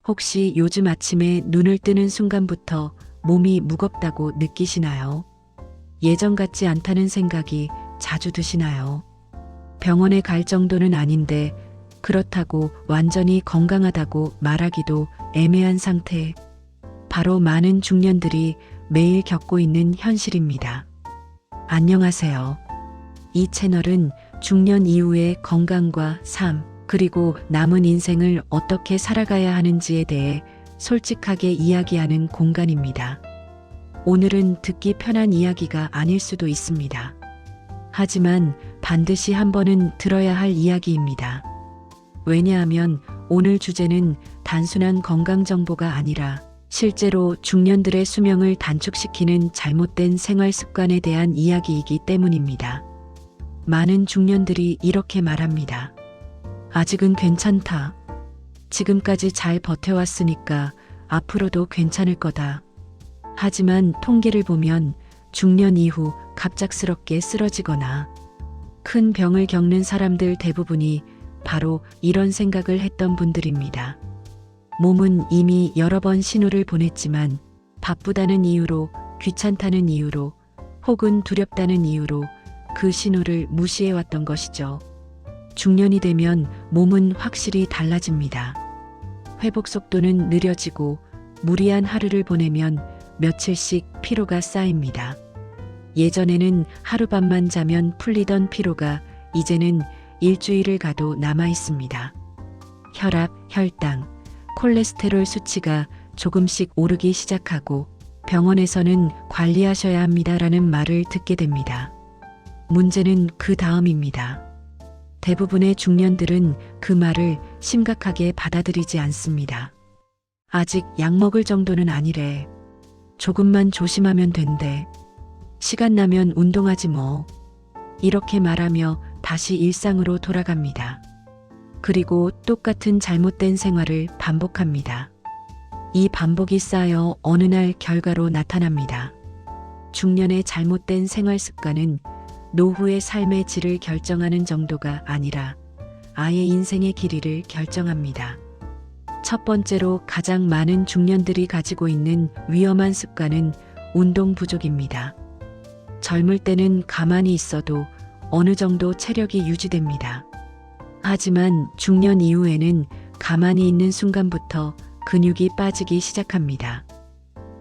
혹시 요즘 아침에 눈을 뜨는 순간부터 몸이 무겁다고 느끼시나요? 예전 같지 않다는 생각이 자주 드시나요? 병원에 갈 정도는 아닌데 그렇다고 완전히 건강하다고 말하기도 애매한 상태. 바로 많은 중년들이 매일 겪고 있는 현실입니다. 안녕하세요. 이 채널은 중년 이후의 건강과 삶, 그리고 남은 인생을 어떻게 살아가야 하는지에 대해 솔직하게 이야기하는 공간입니다. 오늘은 듣기 편한 이야기가 아닐 수도 있습니다. 하지만 반드시 한 번은 들어야 할 이야기입니다. 왜냐하면 오늘 주제는 단순한 건강 정보가 아니라 실제로 중년들의 수명을 단축시키는 잘못된 생활 습관에 대한 이야기이기 때문입니다. 많은 중년들이 이렇게 말합니다. 아직은 괜찮다. 지금까지 잘 버텨왔으니까 앞으로도 괜찮을 거다. 하지만 통계를 보면 중년 이후 갑작스럽게 쓰러지거나 큰 병을 겪는 사람들 대부분이 바로 이런 생각을 했던 분들입니다. 몸은 이미 여러 번 신호를 보냈지만 바쁘다는 이유로, 귀찮다는 이유로, 혹은 두렵다는 이유로 그 신호를 무시해왔던 것이죠. 중년이 되면 몸은 확실히 달라집니다. 회복 속도는 느려지고 무리한 하루를 보내면 며칠씩 피로가 쌓입니다. 예전에는 하룻밤만 자면 풀리던 피로가 이제는 일주일을 가도 남아 있습니다. 혈압, 혈당, 콜레스테롤 수치가 조금씩 오르기 시작하고 병원에서는 관리하셔야 합니다라는 말을 듣게 됩니다. 문제는 그 다음입니다. 대부분의 중년들은 그 말을 심각하게 받아들이지 않습니다. 아직 약 먹을 정도는 아니래. 조금만 조심하면 된대. 시간 나면 운동하지 뭐. 이렇게 말하며 다시 일상으로 돌아갑니다. 그리고 똑같은 잘못된 생활을 반복합니다. 이 반복이 쌓여 어느 날 결과로 나타납니다. 중년의 잘못된 생활 습관은 노후의 삶의 질을 결정하는 정도가 아니라 아예 인생의 길이를 결정합니다. 첫 번째로 가장 많은 중년들이 가지고 있는 위험한 습관은 운동 부족입니다. 젊을 때는 가만히 있어도 어느 정도 체력이 유지됩니다. 하지만 중년 이후에는 가만히 있는 순간부터 근육이 빠지기 시작합니다.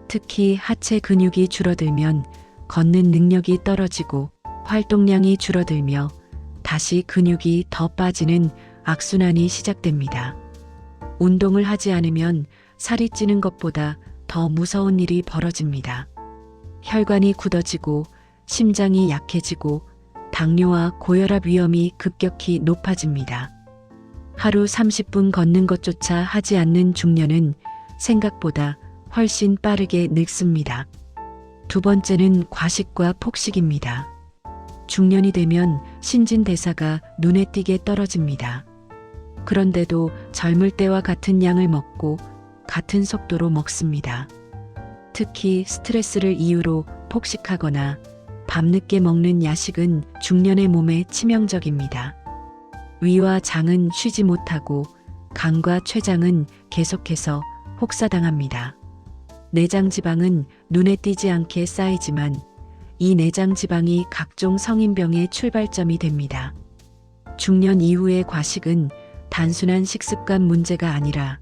특히 하체 근육이 줄어들면 걷는 능력이 떨어지고 활동량이 줄어들며 다시 근육이 더 빠지는 악순환이 시작됩니다. 운동을 하지 않으면 살이 찌는 것보다 더 무서운 일이 벌어집니다. 혈관이 굳어지고 심장이 약해지고 당뇨와 고혈압 위험이 급격히 높아집니다. 하루 30분 걷는 것조차 하지 않는 중년은 생각보다 훨씬 빠르게 늙습니다. 두 번째는 과식과 폭식입니다. 중년이 되면 신진대사가 눈에 띄게 떨어집니다. 그런데도 젊을 때와 같은 양을 먹고 같은 속도로 먹습니다. 특히 스트레스를 이유로 폭식하거나 밤늦게 먹는 야식은 중년의 몸에 치명적입니다. 위와 장은 쉬지 못하고 간과 췌장은 계속해서 혹사당합니다. 내장 지방은 눈에 띄지 않게 쌓이지만 이 내장 지방이 각종 성인병의 출발점이 됩니다. 중년 이후의 과식은 단순한 식습관 문제가 아니라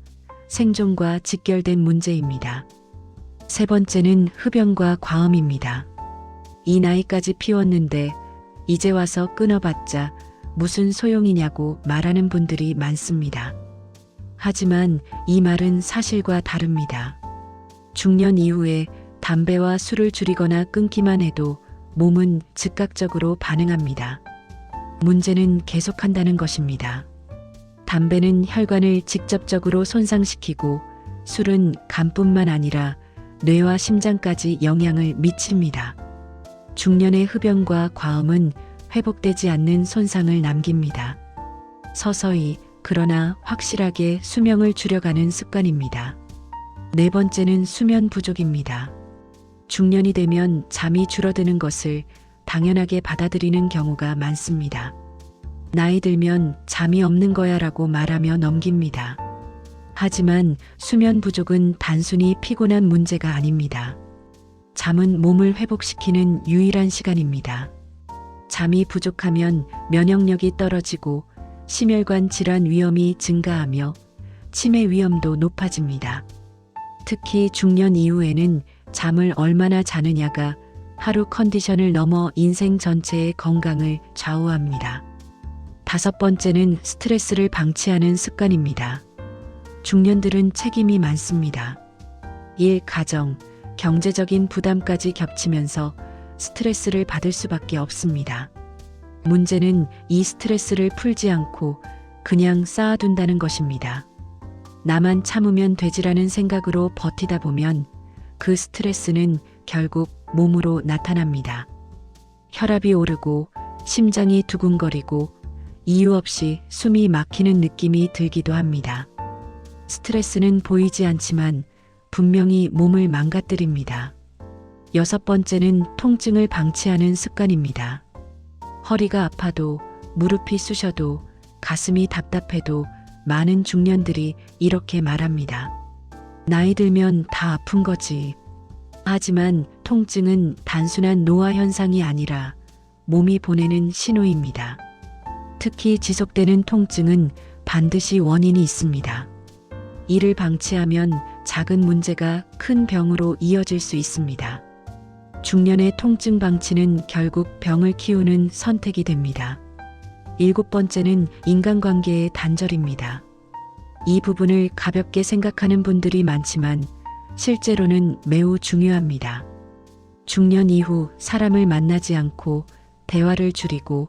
생존과 직결된 문제입니다. 세 번째는 흡연과 과음입니다. 이 나이까지 피웠는데 이제 와서 끊어봤자 무슨 소용이냐고 말하는 분들이 많습니다. 하지만 이 말은 사실과 다릅니다. 중년 이후에 담배와 술을 줄이거나 끊기만 해도 몸은 즉각적으로 반응합니다. 문제는 계속한다는 것입니다. 담배는 혈관을 직접적으로 손상시키고 술은 간뿐만 아니라 뇌와 심장까지 영향을 미칩니다. 중년의 흡연과 과음은 회복되지 않는 손상을 남깁니다. 서서히 그러나 확실하게 수명을 줄여가는 습관입니다. 네 번째는 수면 부족입니다. 중년이 되면 잠이 줄어드는 것을 당연하게 받아들이는 경우가 많습니다. 나이 들면 잠이 없는 거야 라고 말하며 넘깁니다. 하지만 수면 부족은 단순히 피곤한 문제가 아닙니다. 잠은 몸을 회복시키는 유일한 시간입니다. 잠이 부족하면 면역력이 떨어지고 심혈관 질환 위험이 증가하며 치매 위험도 높아집니다. 특히 중년 이후에는 잠을 얼마나 자느냐가 하루 컨디션을 넘어 인생 전체의 건강을 좌우합니다. 5번째는 스트레스를 방치하는 습관입니다. 중년들은 책임이 많습니다. 일, 가정, 경제적인 부담까지 겹치면서 스트레스를 받을 수밖에 없습니다. 문제는 이 스트레스를 풀지 않고 그냥 쌓아둔다는 것입니다. 나만 참으면 되지라는 생각으로 버티다 보면 그 스트레스는 결국 몸으로 나타납니다. 혈압이 오르고 심장이 두근거리고 이유 없이 숨이 막히는 느낌이 들기도 합니다. 스트레스는 보이지 않지만 분명히 몸을 망가뜨립니다. 6번째는 통증을 방치하는 습관입니다. 허리가 아파도 무릎이 쑤셔도 가슴이 답답해도 많은 중년들이 이렇게 말합니다. 나이 들면 다 아픈 거지. 하지만 통증은 단순한 노화 현상이 아니라 몸이 보내는 신호입니다. 특히 지속되는 통증은 반드시 원인이 있습니다. 이를 방치하면 작은 문제가 큰 병으로 이어질 수 있습니다. 중년의 통증 방치는 결국 병을 키우는 선택이 됩니다. 7번째는 인간관계의 단절입니다. 이 부분을 가볍게 생각하는 분들이 많지만 실제로는 매우 중요합니다. 중년 이후 사람을 만나지 않고 대화를 줄이고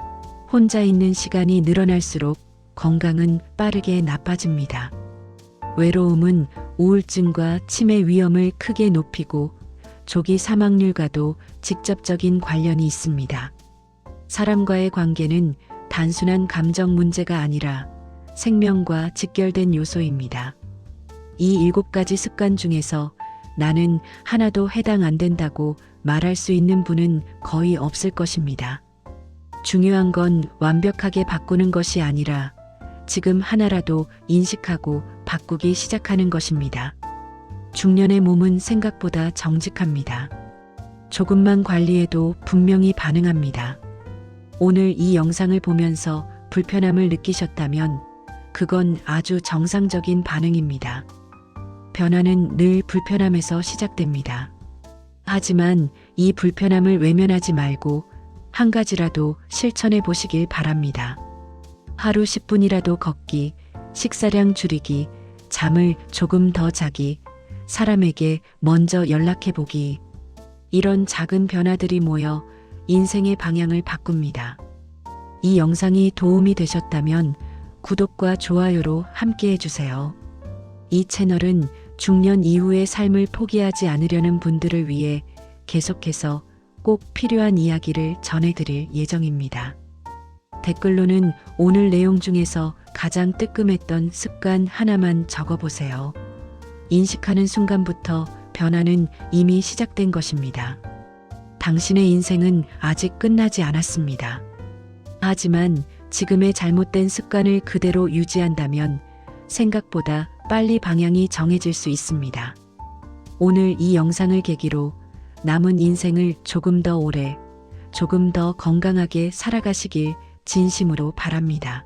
혼자 있는 시간이 늘어날수록 건강은 빠르게 나빠집니다. 외로움은 우울증과 치매 위험을 크게 높이고 조기 사망률과도 직접적인 관련이 있습니다. 사람과의 관계는 단순한 감정 문제가 아니라 생명과 직결된 요소입니다. 이 7가지 습관 중에서 나는 하나도 해당 안 된다고 말할 수 있는 분은 거의 없을 것입니다. 중요한 건 완벽하게 바꾸는 것이 아니라 지금 하나라도 인식하고 바꾸기 시작하는 것입니다. 중년의 몸은 생각보다 정직합니다. 조금만 관리해도 분명히 반응합니다. 오늘 이 영상을 보면서 불편함을 느끼셨다면 그건 아주 정상적인 반응입니다. 변화는 늘 불편함에서 시작됩니다. 하지만 이 불편함을 외면하지 말고 한 가지라도 실천해 보시길 바랍니다. 하루 10분이라도 걷기, 식사량 줄이기, 잠을 조금 더 자기, 사람에게 먼저 연락해 보기. 이런 작은 변화들이 모여 인생의 방향을 바꿉니다. 이 영상이 도움이 되셨다면 구독과 좋아요로 함께 해주세요. 이 채널은 중년 이후의 삶을 포기하지 않으려는 분들을 위해 계속해서 꼭 필요한 이야기를 전해드릴 예정입니다. 댓글로는 오늘 내용 중에서 가장 뜨끔했던 습관 하나만 적어보세요. 인식하는 순간부터 변화는 이미 시작된 것입니다. 당신의 인생은 아직 끝나지 않았습니다. 하지만 지금의 잘못된 습관을 그대로 유지한다면 생각보다 빨리 방향이 정해질 수 있습니다. 오늘 이 영상을 계기로 남은 인생을 조금 더 오래, 조금 더 건강하게 살아가시길 진심으로 바랍니다.